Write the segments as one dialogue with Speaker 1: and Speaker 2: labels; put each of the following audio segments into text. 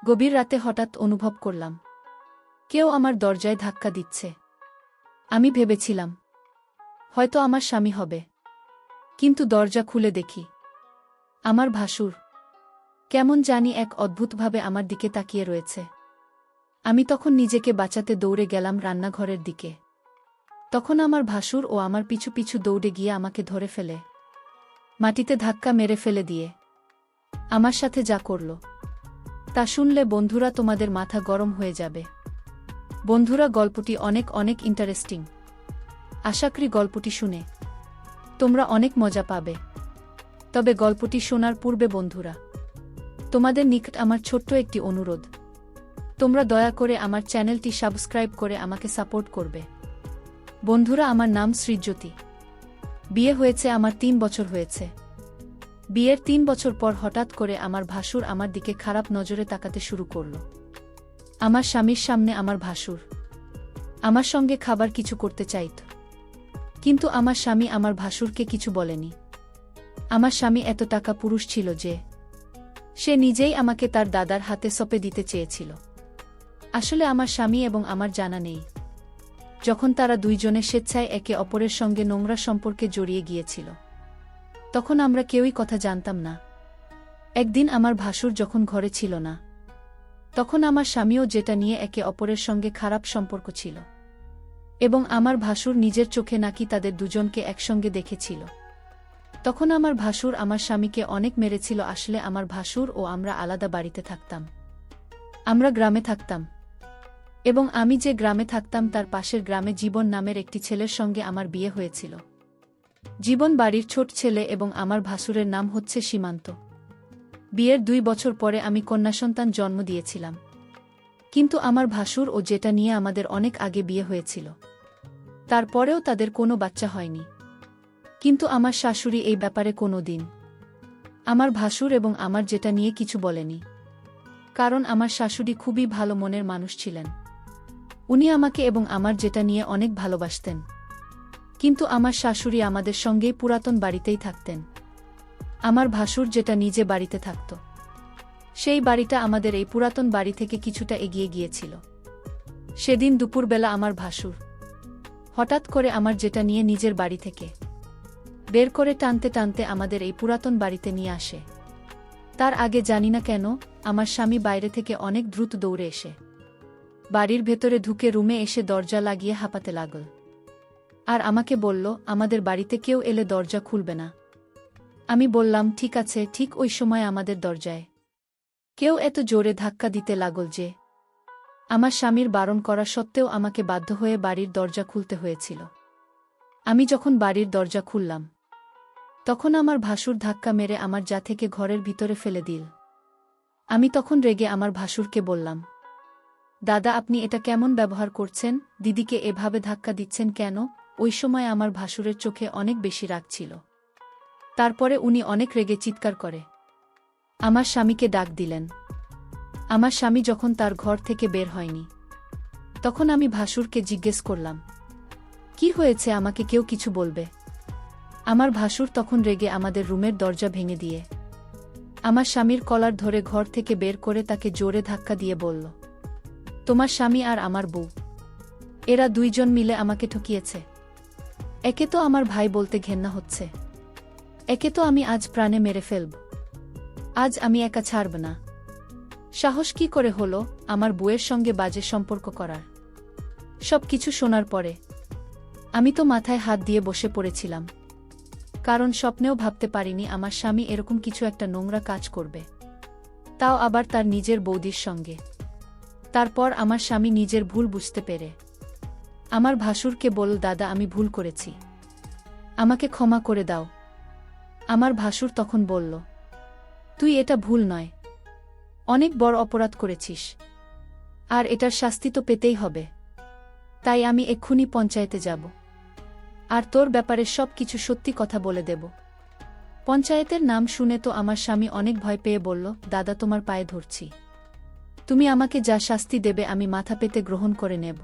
Speaker 1: গভীর রাতে হঠাৎ অনুভব করলাম কেউ আমার দরজায় ধাক্কা দিচ্ছে। আমি ভেবেছিলাম হয়তো আমার স্বামী হবে, কিন্তু দরজা খুলে দেখি আমার ভাসুর কেমন জানি এক অদ্ভুতভাবে আমার দিকে তাকিয়ে রয়েছে। আমি তখন নিজেকে বাঁচাতে দৌড়ে গেলাম রান্নাঘরের দিকে। তখন আমার ভাসুর ও আমার পিছু পিছু দৌড়ে গিয়ে আমাকে ধরে ফেলে মাটিতে ধাক্কা মেরে ফেলে দিয়ে আমার সাথে যা করল তা শুনলে বন্ধুরা তোমাদের মাথা গরম হয়ে যাবে। বন্ধুরা, গল্পটি অনেক অনেক ইন্টারেস্টিং। আশা করি গল্পটি শুনে তোমরা অনেক মজা পাবে। তবে গল্পটি শোনার পূর্বে বন্ধুরা, তোমাদের নিকট আমার ছোট্ট একটি অনুরোধ, তোমরা দয়া করে আমার চ্যানেলটি সাবস্ক্রাইব করে আমাকে সাপোর্ট করবে। বন্ধুরা, আমার নাম সৃজ্যোতি। বিয়ে হয়েছে আমার 3 বছর হয়েছে। বিয়ের 3 বছর পর হঠাৎ করে আমার ভাসুর আমার দিকে খারাপ নজরে তাকাতে শুরু করল। আমার স্বামীর সামনে আমার ভাসুর আমার সঙ্গে খাবার কিছু করতে চাইত, কিন্তু আমার স্বামী আমার ভাসুরকে কিছু বলেনি। আমার স্বামী এত টাকা পুরুষ ছিল যে সে নিজেই আমাকে তার দাদার হাতে সঁপে দিতে চেয়েছিল। আসলে আমার স্বামী এবং আমার জানা নেই যখন তারা দুইজনে স্বেচ্ছায় একে অপরের সঙ্গে নোংরা সম্পর্কে জড়িয়ে গিয়েছিল, তখন আমরা কেউই কথা জানতাম না। একদিন আমার ভাসুর যখন ঘরে ছিল না, তখন আমার স্বামীও যেটা নিয়ে একে অপরের সঙ্গে খারাপ সম্পর্ক ছিল, এবং আমার ভাসুর নিজের চোখে নাকি তাদের দুজনকে একসঙ্গে দেখেছিল। তখন আমার ভাসুর আমার স্বামীকে অনেক মেরেছিল। আসলে আমার ভাসুর ও আমরা আলাদা বাড়িতে থাকতাম। আমরা গ্রামে থাকতাম, এবং আমি যে গ্রামে থাকতাম তার পাশের গ্রামে জীবন নামের একটি ছেলের সঙ্গে আমার বিয়ে হয়েছিল। জীবন বাড়ির ছোট ছেলে এবং আমার ভাসুরের নাম হচ্ছে সীমান্ত। বিয়ের 2 বছর পরে আমি কন্যাসন্তান জন্ম দিয়েছিলাম, কিন্তু আমার ভাসুর ও যেটা নিয়ে আমাদের অনেক আগে বিয়ে হয়েছিল, তারপরেও তাদের কোনো বাচ্চা হয়নি। কিন্তু আমার শাশুড়ি এই ব্যাপারে কোনো দিন আমার ভাসুর এবং আমার যেটা নিয়ে কিছু বলেনি, কারণ আমার শাশুড়ি খুবই ভালো মনের মানুষ ছিলেন। উনি আমাকে এবং আমার যেটা নিয়ে অনেক ভালোবাসতেন। কিন্তু আমার শাশুড়ি আমাদের সঙ্গেই পুরাতন বাড়িতেই থাকতেন। আমার ভাসুর যেটা নিজে বাড়িতে থাকত, সেই বাড়িটা আমাদের এই পুরাতন বাড়ি থেকে কিছুটা এগিয়ে গিয়েছিল। সেদিন দুপুরবেলা আমার ভাসুর হঠাৎ করে আমার যেটা নিয়ে নিজের বাড়ি থেকে বের করে টানতে টানতে আমাদের এই পুরাতন বাড়িতে নিয়ে আসে। তার আগে জানি না কেন আমার স্বামী বাইরে থেকে অনেক দ্রুত দৌড়ে এসে বাড়ির ভেতরে ঢুকে রুমে এসে দরজা লাগিয়ে হাঁপাতে লাগল, আর আমাকে বলল আমাদের বাড়িতে কেউ এলে দরজা খুলবে না। আমি বললাম ঠিক আছে। ঠিক ওই সময় আমাদের দরজায় কেউ এত জোরে ধাক্কা দিতে লাগল যে আমার স্বামীর বারণ করা সত্ত্বেও আমাকে বাধ্য হয়ে বাড়ির দরজা খুলতে হয়েছিল। আমি যখন বাড়ির দরজা খুললাম, তখন আমার ভাসুর ধাক্কা মেরে আমার যা থেকে ঘরের ভিতরে ফেলে দিল। আমি তখন রেগে আমার ভাসুরকে বললাম, দাদা, আপনি এটা কেমন ব্যবহার করছেন? দিদিকে এভাবে ধাক্কা দিচ্ছেন কেন? ওই সময় আমার ভাসুরের চোখে অনেক বেশি রাগ ছিল। তারপরে উনি অনেক রেগে চিৎকার করে আমার স্বামীকে ডাক দিলেন। আমার স্বামী যখন তার ঘর থেকে বের হয়নি, তখন আমি ভাসুরকে জিজ্ঞেস করলাম, কি হয়েছে? আমাকে কেউ কিছু বলবে? আমার ভাসুর তখন রেগে আমাদের রুমের দরজা ভেঙে দিয়ে আমার স্বামীর কলার ধরে ঘর থেকে বের করে তাকে জোরে ধাক্কা দিয়ে বলল, তোমার স্বামী আর আমার বউ, এরা দুইজন মিলে আমাকে ঠকিয়েছে। একে তো আমার ভাই বলতে ঘেন্না হচ্ছে, একে তো আমি আজ প্রাণে মেরে ফেলব। আজ আমি একা ছাড়ব না। সাহস কি করে হলো আমার বউয়ের সঙ্গে বাজে সম্পর্ক করার? সব কিছু শোনার পরে আমি তো মাথায় হাত দিয়ে বসে পড়েছিলাম, কারণ স্বপ্নেও ভাবতে পারিনি আমার স্বামী এরকম কিছু একটা নোংরা কাজ করবে, তাও আবার তার নিজের বৌদির সঙ্গে। তারপর আমার স্বামী নিজের ভুল বুঝতে পেরে আমার ভাসুরকে বলল, দাদা, আমি ভুল করেছি, আমাকে ক্ষমা করে দাও। আমার ভাসুর তখন বলল, তুই এটা ভুল নয়, অনেক বড় অপরাধ করেছিস, আর এটার শাস্তি তো পেতেই হবে। তাই আমি এক্ষুনি পঞ্চায়েতে যাব, আর তোর ব্যাপারে সব কিছু সত্যি কথা বলে দেব। পঞ্চায়েতের নাম শুনে তো আমার স্বামী অনেক ভয় পেয়ে বলল, দাদা, তোমার পায়ে ধরছি, তুমি আমাকে যা শাস্তি দেবে আমি মাথা পেতে গ্রহণ করে নেব,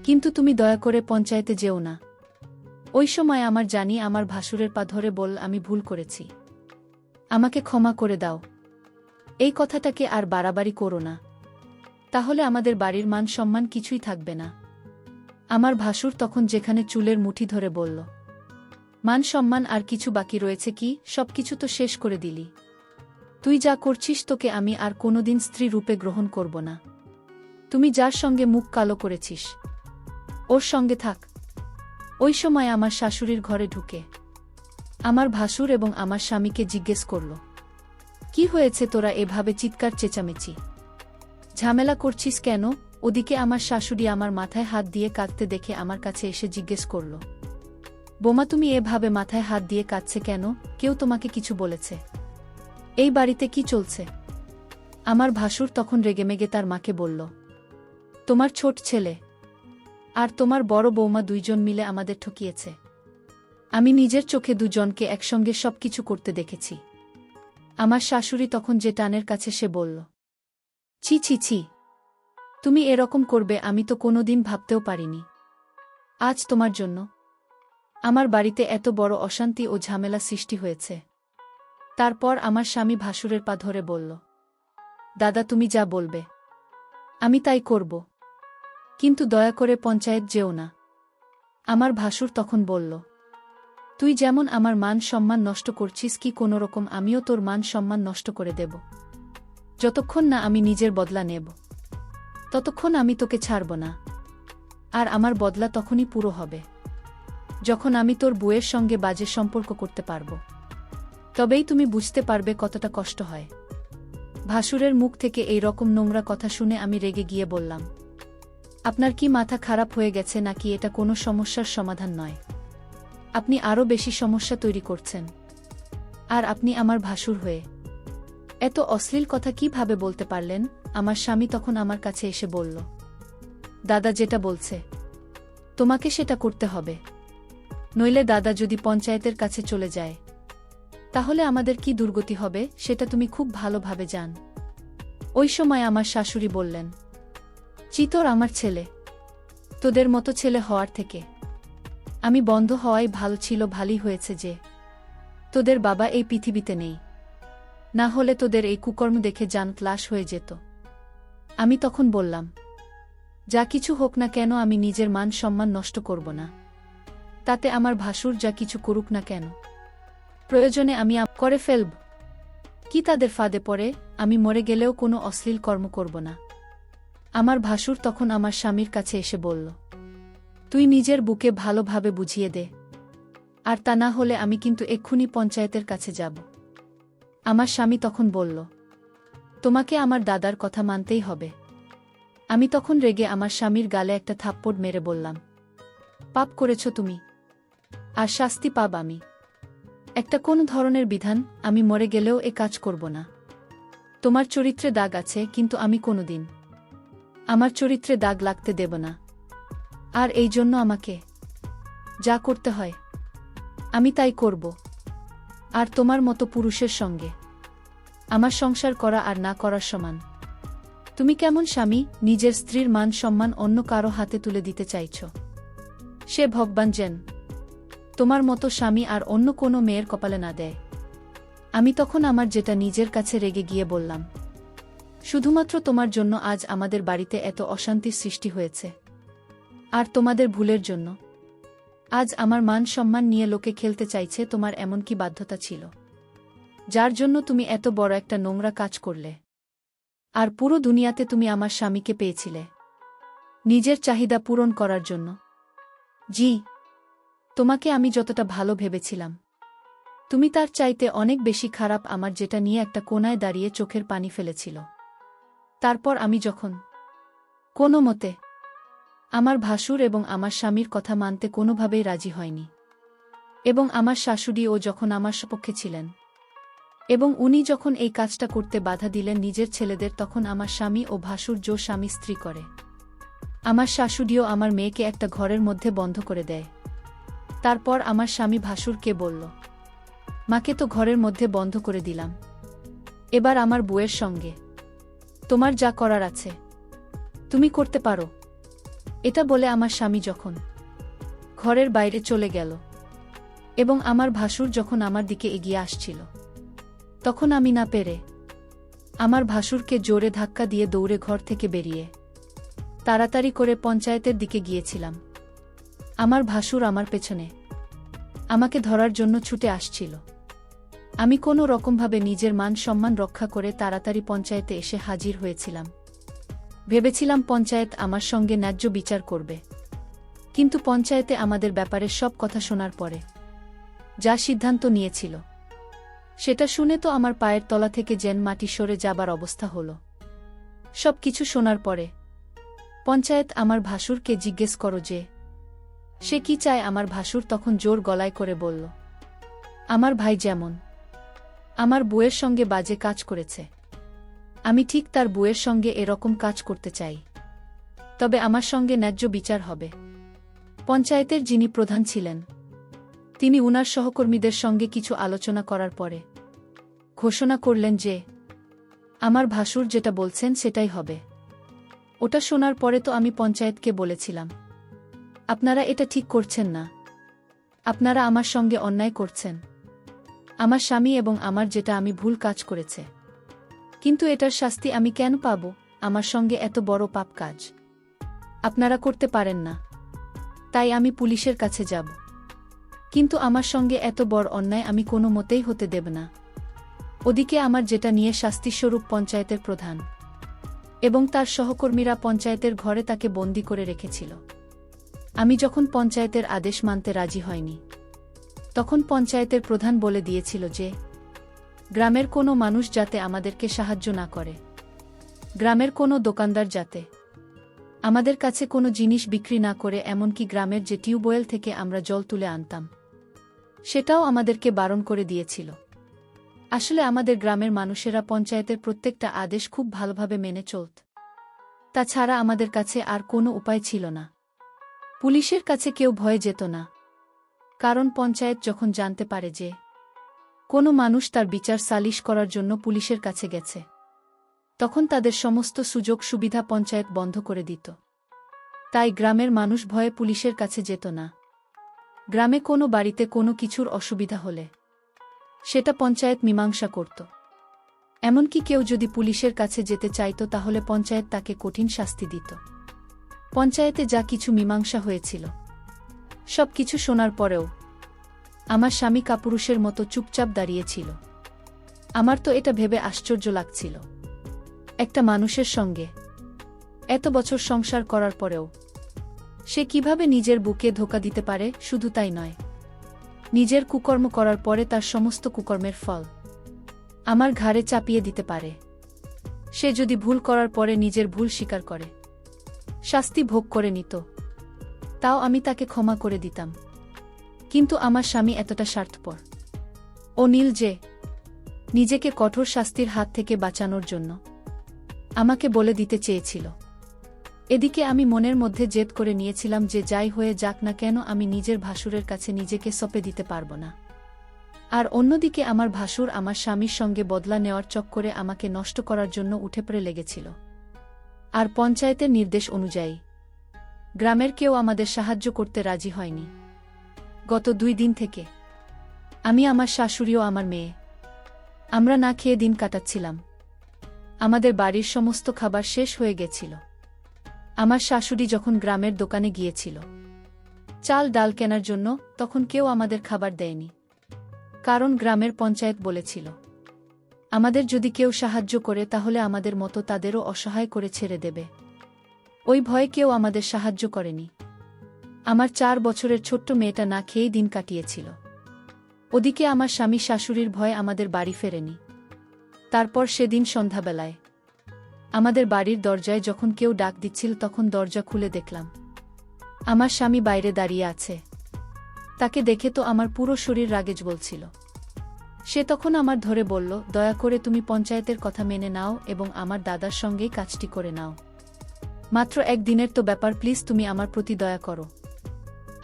Speaker 1: কিন্তু তুমি দয়া করে পঞ্চায়েতে যেও না। ওই সময় আমার জানি আমার ভাসুরের পা ধরে বল, আমি ভুল করেছি, আমাকে ক্ষমা করে দাও। এই কথাটাকে আর বাড়াবাড়ি করো না, তাহলে আমাদের বাড়ির মান সম্মান কিছুই থাকবে না। আমার ভাসুর তখন যেখানে চুলের মুঠি ধরে বলল, মান সম্মান আর কিছু বাকি রয়েছে কি? সবকিছু তো শেষ করে দিলি। তুই যা করছিস, তোকে আমি আর কোনোদিন স্ত্রী রূপে গ্রহণ করব না। তুমি যার সঙ্গে মুখ কালো করেছিস, ওর সঙ্গে থাক। ওই সময় আমার শাশুড়ির ঘরে ঢুকে আমার ভাসুর এবং আমার স্বামীকে জিজ্ঞেস করল, কি হয়েছে, তোরা এভাবে চিৎকার চেঁচামেচি ঝামেলা করছিস কেন? ওদিকে আমার শাশুড়ি আমার মাথায় হাত দিয়ে কাঁদতে দেখে আমার কাছে এসে জিজ্ঞেস করল, বোমা তুমি এভাবে মাথায় হাত দিয়ে কাঁদছে কেন? কেউ তোমাকে কিছু বলেছে? এই বাড়িতে কি চলছে? আমার ভাসুর তখন রেগেমেগে তার মাকে বলল, তোমার ছোট ছেলে আর তোমার বড় বৌমা দুইজন মিলে আমাদের ঠকিয়েছে। আমি নিজের চোখে দুজনকে একসঙ্গে সবকিছু করতে দেখেছি। আমার শাশুড়ি তখন যে টানের কাছে সে বলল, ছি ছি ছি, তুমি এরকম করবে আমি তো কোনোদিন ভাবতেও পারিনি। আজ তোমার জন্য আমার বাড়িতে এত বড় অশান্তি ও ঝামেলা সৃষ্টি হয়েছে। তারপর আমার স্বামী ভাসুরের পা ধরে বলল, দাদা তুমি যা বলবে আমি তাই করব, কিন্তু দয়া করে পঞ্চায়েত যেও না। আমার ভাসুর তখন বলল, তুই যেমন আমার মান সম্মান নষ্ট করছিস, কি কোনোরকম আমিও তোর মান সম্মান নষ্ট করে দেব? যতক্ষণ না আমি নিজের বদলা নেব, ততক্ষণ আমি তোকে ছাড়ব না। আর আমার বদলা তখনই পুরো হবে যখন আমি তোর বউয়ের সঙ্গে বাজে সম্পর্ক করতে পারব। তবেই তুমি বুঝতে পারবে কতটা কষ্ট হয়। ভাসুরের মুখ থেকে এই রকম নোংরা কথা শুনে আমি রেগে গিয়ে বললাম, আপনার কি মাথা খারাপ হয়ে গেছে নাকি? এটা কোনো সমস্যার সমাধান নয়, আপনি আরও বেশি সমস্যা তৈরি করছেন। আর আপনি আমার ভাসুর হয়ে এত অশ্লীল কথা কিভাবে বলতে পারলেন? আমার স্বামী তখন আমার কাছে এসে বলল, দাদা যেটা বলছে তোমাকে সেটা করতে হবে, নইলে দাদা যদি পঞ্চায়েতের কাছে চলে যায় তাহলে আমাদের কি দুর্গতি হবে সেটা তুমি খুব ভালোভাবে জান। ওই সময় আমার শাশুড়ি বললেন, চিতর আমার ছেলে, তোদের মতো ছেলে হওয়ার থেকে আমি বন্ধ হওয়াই ভালো ছিল। ভালোই হয়েছে যে তোদের বাবা এই পৃথিবীতে নেই, না হলে তোদের এই কুকর্ম দেখে জান ক্লাস হয়ে যেত। আমি তখন বললাম, যা কিছু হোক না কেন আমি নিজের মান সম্মান নষ্ট করব না, তাতে আমার ভাসুর যা কিছু করুক না কেন, প্রয়োজনে আমি করে ফেলব। কি তাদের ফাঁদে পড়ে আমি মরে গেলেও কোনো অশ্লীল কর্ম করব না। আমার ভাসুর তখন আমার স্বামীর কাছে এসে বলল, তুই নিজের বুকে ভালোভাবে বুঝিয়ে দে, আর তা না হলে আমি কিন্তু এক্ষুনি পঞ্চায়েতের কাছে যাব। আমার স্বামী তখন বলল, তোমাকে আমার দাদার কথা মানতেই হবে। আমি তখন রেগে আমার স্বামীর গালে একটা থাপ্পড় মেরে বললাম, পাপ করেছ তুমি, আর শাস্তি পাব আমি। একটা কোন ধরনের বিধান? আমি মরে গেলেও এ কাজ করব না। তোমার চরিত্রে দাগ আছে, কিন্তু আমি কোনোদিন আমার চরিত্রে দাগ লাগতে দেব না। আর এই জন্য আমাকে যা করতে হয় আমি তাই করব। আর তোমার মতো পুরুষের সঙ্গে আমার সংসার করা আর না করার সমান। তুমি কেমন স্বামী, নিজের স্ত্রীর মান সম্মান অন্য কারো হাতে তুলে দিতে চাইছ? সে ভগবান যেন তোমার মতো স্বামী আর অন্য কোনো মেয়ের কপালে না দেয়। আমি তখন আমার যেটা নিজের কাছে রেগে গিয়ে বললাম, শুধুমাত্র তোমার জন্য আজ আমাদের বাড়িতে এত অশান্তির সৃষ্টি হয়েছে, আর তোমাদের ভুলের জন্য আজ আমার মান সম্মান নিয়ে লোকে খেলতে চাইছে। তোমার এমন কি বাধ্যতা ছিল যার জন্য তুমি এত বড় একটা নোংরা কাজ করলে? আর পুরো দুনিয়াতে তুমি আমার স্বামীকে পেয়েছিলে নিজের চাহিদা পূরণ করার জন্য। জি, তোমাকে আমি যতটা ভালো ভেবেছিলাম তুমি তার চাইতে অনেক বেশি খারাপ। আমার যেটা নিয়ে একটা কোনায় দাঁড়িয়ে চোখের পানি ফেলেছিল। তারপর আমি যখন কোনো মতে আমার ভাসুর এবং আমার স্বামীর কথা মানতে কোনোভাবেই রাজি হয়নি, এবং আমার শাশুড়িও যখন আমার সপক্ষে ছিলেন এবং উনি যখন এই কাজটা করতে বাধা দিলেন নিজের ছেলেদের, তখন আমার স্বামী ও ভাসুর জো স্বামী স্ত্রী করে আমার শাশুড়িও আমার মেয়েকে একটা ঘরের মধ্যে বন্ধ করে দেয়। তারপর আমার স্বামী ভাসুরকে বলল, মাকে তো ঘরের মধ্যে বন্ধ করে দিলাম, এবার আমার বউয়ের সঙ্গে তোমার যা করার আছে তুমি করতে পারো। এটা বলে আমার স্বামী যখন ঘরের বাইরে চলে গেল এবং আমার ভাসুর যখন আমার দিকে এগিয়ে আসছিল, তখন আমি না পেরে আমার ভাসুরকে জোরে ধাক্কা দিয়ে দৌড়ে ঘর থেকে বেরিয়ে তাড়াতাড়ি করে পঞ্চায়েতের দিকে গিয়েছিলাম। আমার ভাসুর আমার পেছনে আমাকে ধরার জন্য ছুটে আসছিল। আমি কোনো রকমভাবে নিজের মান সম্মান রক্ষা করে তাড়াতাড়ি পঞ্চায়েতে এসে হাজির হয়েছিলাম। ভেবেছিলাম পঞ্চায়েত আমার সঙ্গে ন্যায্য বিচার করবে, কিন্তু পঞ্চায়েতে আমাদের ব্যাপারে সব কথা শোনার পরে যা সিদ্ধান্ত নিয়েছিল সেটা শুনে তো আমার পায়ের তলা থেকে যেন মাটি সরে যাবার অবস্থা হলো। সব কিছু শোনার পরে পঞ্চায়েত আমার ভাসুরকে জিজ্ঞেস করো যে সে কি চায়। আমার ভাসুর তখন জোর গলায় করে বলল, আমার ভাই যেমন আমার বউয়ের সঙ্গে বাজে কাজ করেছে, আমি ঠিক তার বউয়ের সঙ্গে এরকম কাজ করতে চাই, তবে আমার সঙ্গে ন্যায্য বিচার হবে। পঞ্চায়েতের যিনি প্রধান ছিলেন তিনি উনার সহকর্মীদের সঙ্গে কিছু আলোচনা করার পরে ঘোষণা করলেন যে আমার ভাসুর যেটা বলছেন সেটাই হবে। ওটা শোনার পরে তো আমি পঞ্চায়েতকে বলেছিলাম, আপনারা এটা ঠিক করছেন না, আপনারা আমার সঙ্গে অন্যায় করছেন। আমার স্বামী এবং আমার যেটা আমি ভুল কাজ করেছে, কিন্তু এটার শাস্তি আমি কেন পাব? আমার সঙ্গে এত বড় পাপ কাজ আপনারা করতে পারেন না, তাই আমি পুলিশের কাছে যাব, কিন্তু আমার সঙ্গে এত বড় অন্যায় আমি কোনো মতেই হতে দেব না। ওদিকে আমার যেটা নিয়ে শাস্তিস্বরূপ পঞ্চায়েতের প্রধান এবং তার সহকর্মীরা পঞ্চায়েতের ঘরে তাকে বন্দী করে রেখেছিল। আমি যখন পঞ্চায়েতের আদেশ মানতে রাজি হয়নি, তখন পঞ্চায়েতের প্রধান বলে দিয়েছিল যে গ্রামের কোনো মানুষ যাতে আমাদেরকে সাহায্য না করে, গ্রামের কোনো দোকানদার যাতে আমাদের কাছে কোনো জিনিস বিক্রি না করে, এমনকি গ্রামের যে টিউবওয়েল থেকে আমরা জল তুলে আনতাম সেটাও আমাদেরকে বারণ করে দিয়েছিল। আসলে আমাদের গ্রামের মানুষেরা পঞ্চায়েতের প্রত্যেকটা আদেশ খুব ভালোভাবে মেনে চলত, তাছাড়া আমাদের কাছে আর কোনো উপায় ছিল না। পুলিশের কাছে কেউ ভয়ে যেত না, কারণ পঞ্চায়েত যখন জানতে পারে যে কোনো মানুষ তার বিচার সালিশ করার জন্য পুলিশের কাছে গেছে, তখন তাদের সমস্ত সুযোগ সুবিধা পঞ্চায়েত বন্ধ করে দিত। তাই গ্রামের মানুষ ভয়ে পুলিশের কাছে যেত না। গ্রামে কোনো বাড়িতে কোনো কিছুর অসুবিধা হলে সেটা পঞ্চায়েত মীমাংসা করত। এমনকি কেউ যদি পুলিশের কাছে যেতে চাইত তাহলে পঞ্চায়েত তাকে কঠিন শাস্তি দিত। পঞ্চায়েতে যা কিছু মীমাংসা হয়েছিল সব কিছু শোনার পরেও আমার স্বামী কাপুরুষের মতো চুপচাপ দাঁড়িয়েছিল। আমার তো এটা ভেবে আশ্চর্য লাগছিল, একটা মানুষের সঙ্গে এত বছর সংসার করার পরেও সে কিভাবে নিজের বুকে ধোঁকা দিতে পারে। শুধু তাই নয়, নিজের কুকর্ম করার পরে তার সমস্ত কুকর্মের ফল আমার ঘাড়ে চাপিয়ে দিতে পারে। সে যদি ভুল করার পরে নিজের ভুল স্বীকার করে শাস্তি ভোগ করে নিত, তাও আমি তাকে ক্ষমা করে দিতাম। কিন্তু আমার স্বামী এতটা স্বার্থপর ও নীল যে নিজেকে কঠোর শাস্তির হাত থেকে বাঁচানোর জন্য আমাকে বলে দিতে চেয়েছিল। এদিকে আমি মনের মধ্যে জেদ করে নিয়েছিলাম যে যাই হয়ে যাক না কেন আমি নিজের ভাসুরের কাছে নিজেকে সঁপে দিতে পারব না। আর অন্যদিকে আমার ভাসুর আমার স্বামীর সঙ্গে বদলা নেওয়ার চক্করে আমাকে নষ্ট করার জন্য উঠে পড়ে লেগেছিল। আর পঞ্চায়েতের নির্দেশ অনুযায়ী গ্রামের কেউ আমাদের সাহায্য করতে রাজি হয়নি। গত 2 দিন থেকে আমি, আমার শাশুড়িও আমার মেয়ে, আমরা না খেয়ে দিন কাটাচ্ছিলাম। আমাদের বাড়ির সমস্ত খাবার শেষ হয়ে গেছিল। আমার শাশুড়ি যখন গ্রামের দোকানে গিয়েছিল চাল ডাল কেনার জন্য, তখন কেউ আমাদের খাবার দেয়নি, কারণ গ্রামের পঞ্চায়েত বলেছিল আমাদের যদি কেউ সাহায্য করে তাহলে আমাদের মতো তাদেরও অসহায় করে ছেড়ে দেবে। ওই ভয়ে কেউ আমাদের সাহায্য করেনি। আমার 4 বছরের ছোট্ট মেয়েটা না খেয়েই দিন কাটিয়েছিল। ওদিকে আমার স্বামী শাশুড়ির ভয়ে আমাদের বাড়ি ফেরেনি। তারপর সেদিন সন্ধ্যাবেলায় আমাদের বাড়ির দরজায় যখন কেউ ডাক দিচ্ছিল তখন দরজা খুলে দেখলাম আমার স্বামী বাইরে দাঁড়িয়ে আছে। তাকে দেখে তো আমার পুরো শরীর রাগে জ্বলছিল। সে তখন আমার ধরে বলল, দয়া করে তুমি পঞ্চায়েতের কথা মেনে নাও এবং আমার দাদার সঙ্গেই কাজটি করে নাও। মাত্র 1 দিনের তো ব্যাপার, প্লিজ তুমি আমার প্রতি দয়া করো।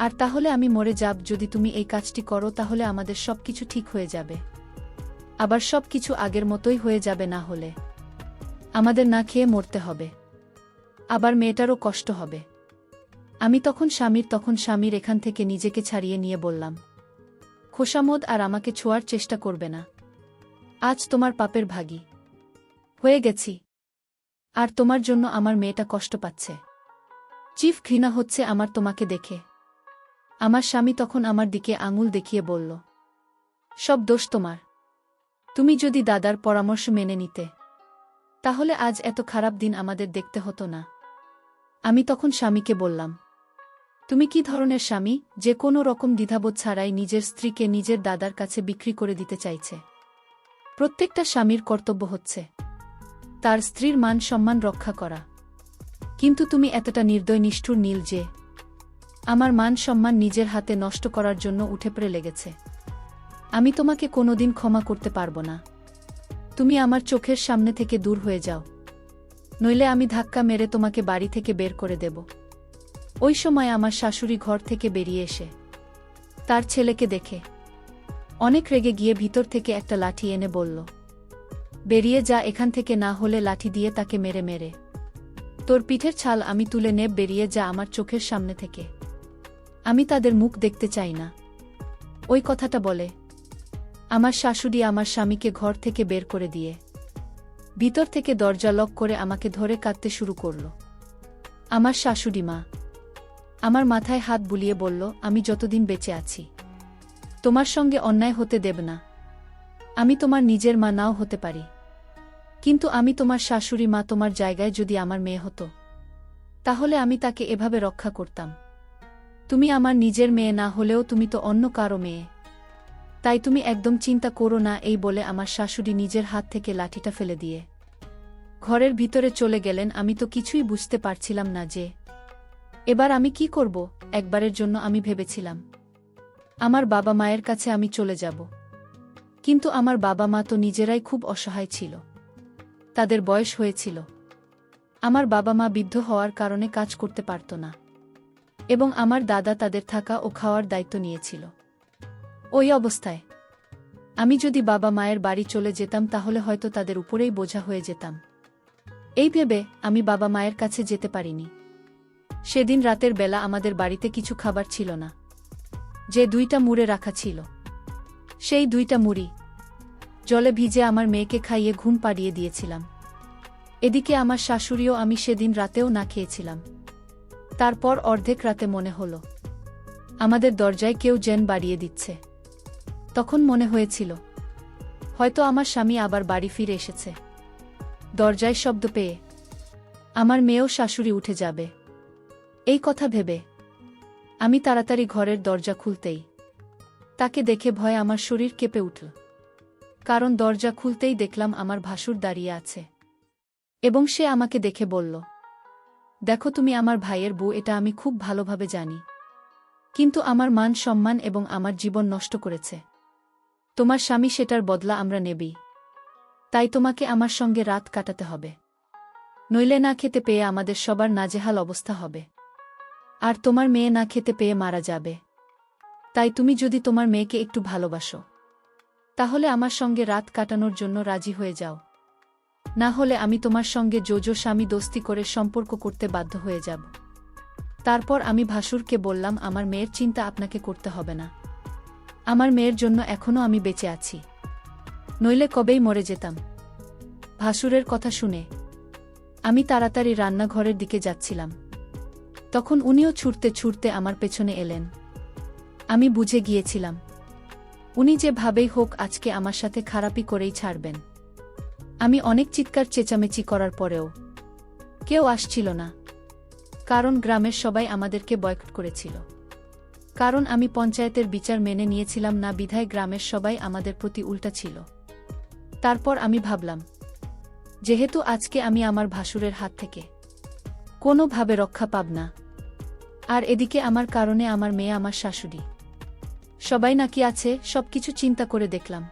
Speaker 1: আর তাহলে আমি মরে যাব। যদি তুমি এই কাজটি করো তাহলে আমাদের সবকিছু ঠিক হয়ে যাবে, আবার সবকিছু আগের মতোই হয়ে যাবে। না হলে আমাদের না খেয়ে মরতে হবে, আবার মেয়েটারও কষ্ট হবে। আমি তখন স্বামীর এখান থেকে নিজেকে ছাড়িয়ে নিয়ে বললাম, খোশামোদ আর আমাকে ছোঁয়ার চেষ্টা করবে না, আজ তোমার পাপের ভাগী। হয়ে গেছি। আর তোমার জন্য আমার মেয়েটা কষ্ট পাচ্ছে। চিফ ঘৃণা হচ্ছে আমার তোমাকে দেখে। আমার স্বামী তখন আমার দিকে আঙুল দেখিয়ে বলল, সব দোষ তোমার। তুমি যদি দাদার পরামর্শ মেনে নিতে, তাহলে আজ এত খারাপ দিন আমাদের দেখতে হতো না। আমি তখন স্বামীকে বললাম, তুমি কি ধরনের স্বামী যে কোনো রকম দ্বিধাবোধ ছাড়াই নিজের স্ত্রীকে নিজের দাদার কাছে বিক্রি করে দিতে চাইছে? প্রত্যেকটা স্বামীর কর্তব্য হচ্ছে তার স্ত্রীর মান সম্মান রক্ষা করা। কিন্তু তুমি এতটা নির্দয় নিষ্ঠুর নীল যে আমার মান সম্মান নিজের হাতে নষ্ট করার জন্য উঠে পড়ে লেগেছে। আমি তোমাকে কোনোদিন ক্ষমা করতে পারবো না। তুমি আমার চোখের সামনে থেকে দূর হয়ে যাও, নইলে আমি ধাক্কা মেরে তোমাকে বাড়ি থেকে বের করে দেব। ওই সময় আমার শাশুড়ি ঘর থেকে বেরিয়ে এসে তার ছেলেকে দেখে অনেক রেগে গিয়ে ভিতর থেকে একটা লাঠি এনে বলল, বেরিয়ে যা এখান থেকে, না হলে লাঠি দিয়ে তাকে মেরে মেরে তোর পিঠের ছাল আমি তুলে নেব। বেরিয়ে যা আমার চোখের সামনে থেকে। আমি তাদের মুখ দেখতে চাই না। ওই কথাটা বলে আমার শাশুড়ি আমার স্বামীকে ঘর থেকে বের করে দিয়ে ভিতর থেকে দরজা লক করে আমাকে ধরে কাঁদতে শুরু করল। আমার শাশুড়ি মা আমার মাথায় হাত বুলিয়ে বলল, আমি যতদিন বেঁচে আছি তোমার সঙ্গে অন্যায় হতে দেব না। আমি তোমার নিজের মা নাও হতে পারি, কিন্তু আমি তোমার শাশুড়ি মা। তোমার জায়গায় যদি আমার মেয়ে হতো, তাহলে আমি তাকে এভাবে রক্ষা করতাম? তুমি আমার নিজের মেয়ে না হলেও তুমি তো অন্য কারো মেয়ে, তাই তুমি একদম চিন্তা করো না। এই বলে আমার শাশুড়ি নিজের হাত থেকে লাঠিটা ফেলে দিয়ে ঘরের ভিতরে চলে গেলেন। আমি তো কিছুই বুঝতে পারছিলাম না যে এবার আমি কি করব। একবারের জন্য আমি ভেবেছিলাম আমার বাবা মায়ের কাছে আমি চলে যাব, কিন্তু আমার বাবা মা তো নিজেরাই খুব অসহায় ছিল। তাদের বয়স হয়েছিল। আমার বাবা মা বৃদ্ধ হওয়ার কারণে কাজ করতে পারত না, এবং আমার দাদা তাদের থাকা ও খাওয়ার দায়িত্ব নিয়েছিল। ওই অবস্থায় আমি যদি বাবা মায়ের বাড়ি চলে যেতাম, তাহলে হয়তো তাদের উপরেই বোঝা হয়ে যেতাম। এই ভেবে আমি বাবা মায়ের কাছে যেতে পারিনি। সেদিন রাতের বেলা আমাদের বাড়িতে কিছু খাবার ছিল না। যে 2টা মুড়ে রাখা ছিল, সেই 2টা মুড়ি জলে ভিজে আমার মেয়েকে খাইয়ে ঘুম পাড়িয়ে দিয়েছিলাম। এদিকে আমার শাশুড়িও আমি সেদিন রাতেও না খেয়েছিলাম। তারপর অর্ধেক রাতে মনে হলো আমাদের দরজায় কেউ যেন বাড়িয়ে দিচ্ছে। তখন মনে হয়েছিল হয়তো আমার স্বামী আবার বাড়ি ফিরে এসেছে। দরজায় শব্দ পেয়ে আমার মেয়েও শাশুড়ি উঠে যাবে, এই কথা ভেবে আমি তাড়াতাড়ি ঘরের দরজা খুলতেই তাকে দেখে ভয়ে আমার শরীর কেঁপে উঠল। কারণ দরজা খুলতেই দেখলাম আমার ভাসুর দাঁড়িয়ে আছে, এবং সে আমাকে দেখে বলল, দেখো তুমি আমার ভাইয়ের বউ, এটা আমি খুব ভালোভাবে জানি, কিন্তু আমার মান সম্মান এবং আমার জীবন নষ্ট করেছে তোমার স্বামী, সেটার বদলা আমরা নেবই। তাই তোমাকে আমার সঙ্গে রাত কাটাতে হবে, নইলে না খেতে পেয়ে আমাদের সবার নাজেহাল অবস্থা হবে, আর তোমার মেয়ে না খেতে পেয়ে মারা যাবে। তাই তুমি যদি তোমার মেয়েকে একটু ভালোবাসো, তাহলে আমার সঙ্গে রাত কাটানোর জন্য রাজি হয়ে যাও, না হলে আমি তোমার সঙ্গে জোজো স্বামী দোস্তি করে সম্পর্ক করতে বাধ্য হয়ে যাব। তারপর আমি ভাসুরকে বললাম, আমার মেয়ের চিন্তা আপনাকে করতে হবে না। আমার মেয়ের জন্য এখনও আমি বেঁচে আছি, নইলে কবেই মরে যেতাম। ভাসুরের কথা শুনে আমি তাড়াতাড়ি রান্নাঘরের দিকে যাচ্ছিলাম। তখন উনিও ছুটতে ছুটতে আমার পেছনে এলেন। আমি বুঝে গিয়েছিলাম উনি যেভাবেই হোক আজকে আমার সাথে খারাপই করেই ছাড়বেন। আমি অনেক চিৎকার চেঁচামেচি করার পরেও কেউ আসছিল না, কারণ গ্রামের সবাই আমাদেরকে বয়কট করেছিল। কারণ আমি পঞ্চায়েতের বিচার মেনে নিয়েছিলাম না, বিধায় গ্রামের সবাই আমাদের প্রতি উল্টা ছিল। তারপর আমি ভাবলাম, যেহেতু আজকে আমি আমার ভাসুরের হাত থেকে কোনোভাবে রক্ষা পাব না, আর এদিকে আমার কারণে আমার মেয়ে, আমার শাশুড়ি সবাই নাকি আছে, সবকিছু চিন্তা করে দেখলাম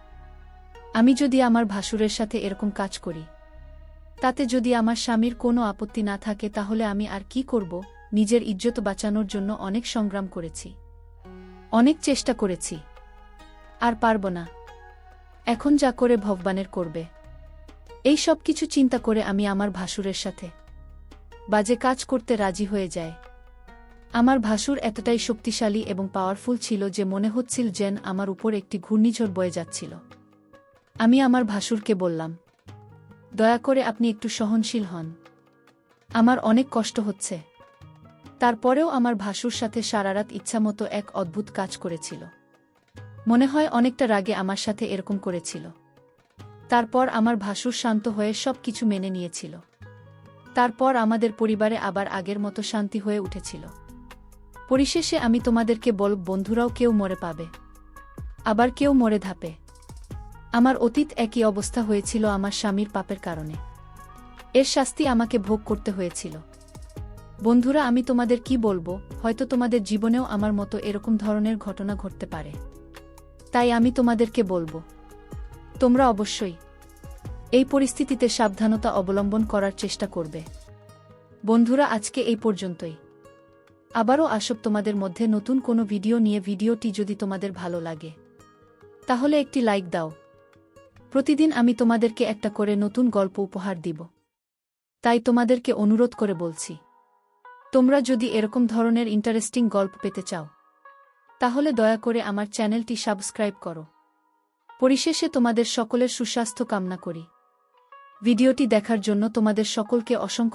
Speaker 1: আমি যদি আমার ভাসুরের সাথে এরকম কাজ করি, তাতে যদি আমার স্বামীর কোনো আপত্তি না থাকে, তাহলে আমি আর কি করব। নিজের ইজ্জত বাঁচানোর জন্য অনেক সংগ্রাম করেছি, অনেক চেষ্টা করেছি, আর পারব না। এখন যা করে ভগবানের করবে। এই সব কিছু চিন্তা করে আমি আমার ভাসুরের সাথে বাজে কাজ করতে রাজি হয়ে যায়। আমার ভাসুর এতটাই শক্তিশালী এবং পাওয়ারফুল ছিল যে মনে হচ্ছিল যেন আমার উপর একটি ঘূর্ণিঝড় বয়ে যাচ্ছিল। আমি আমার ভাসুরকে বললাম, দয়া করে আপনি একটু সহনশীল হন। আমার অনেক কষ্ট হচ্ছে। তারপরেও আমার ভাসুর সাথে সারারাত ইচ্ছামতো এক অদ্ভুত কাজ করেছিল। মনে হয় অনেকটা রাগে আমার সাথে এরকম করেছিল। তারপর আমার ভাসুর শান্ত হয়ে সব কিছু মেনে নিয়েছিল। তারপর আমাদের পরিবারে আবার আগের মতো শান্তি হয়ে উঠেছিল। পরিশেষে আমি তোমাদেরকে বন্ধুরাও কেউ মরে পাবে, আবার কেউ মরে ধাপে। আমার অতীত একই অবস্থা হয়েছিল আমার স্বামীর পাপের কারণে। এর শাস্তি আমাকে ভোগ করতে হয়েছিল। বন্ধুরা, আমি তোমাদের কি বলবো, হয়তো তোমাদের জীবনেও আমার মতো এরকম ধরনের ঘটনা ঘটতে পারে। তাই আমি তোমাদেরকে বলবো, তোমরা অবশ্যই এই পরিস্থিতিতে সাবধানতা অবলম্বন করার চেষ্টা করবে। বন্ধুরা, আজকে এই পর্যন্তই। আবারও আসব তোমাদের মধ্যে নতুন কোনো ভিডিও নিয়ে। ভিডিওটি যদি তোমাদের ভালো লাগে তাহলে একটি লাইক দাও। প্রতিদিন আমি তোমাদেরকে একটা করে নতুন গল্প উপহার দিব। তাই তোমাদেরকে অনুরোধ করে বলছি, তোমরা যদি এরকম ধরনের ইন্টারেস্টিং গল্প পেতে চাও তাহলে দয়া করে আমার চ্যানেলটি সাবস্ক্রাইব করো। পরিশেষে তোমাদের সকলের সুস্বাস্থ্য কামনা করি। ভিডিওটি দেখার জন্য তোমাদের সকলকে অসংখ্য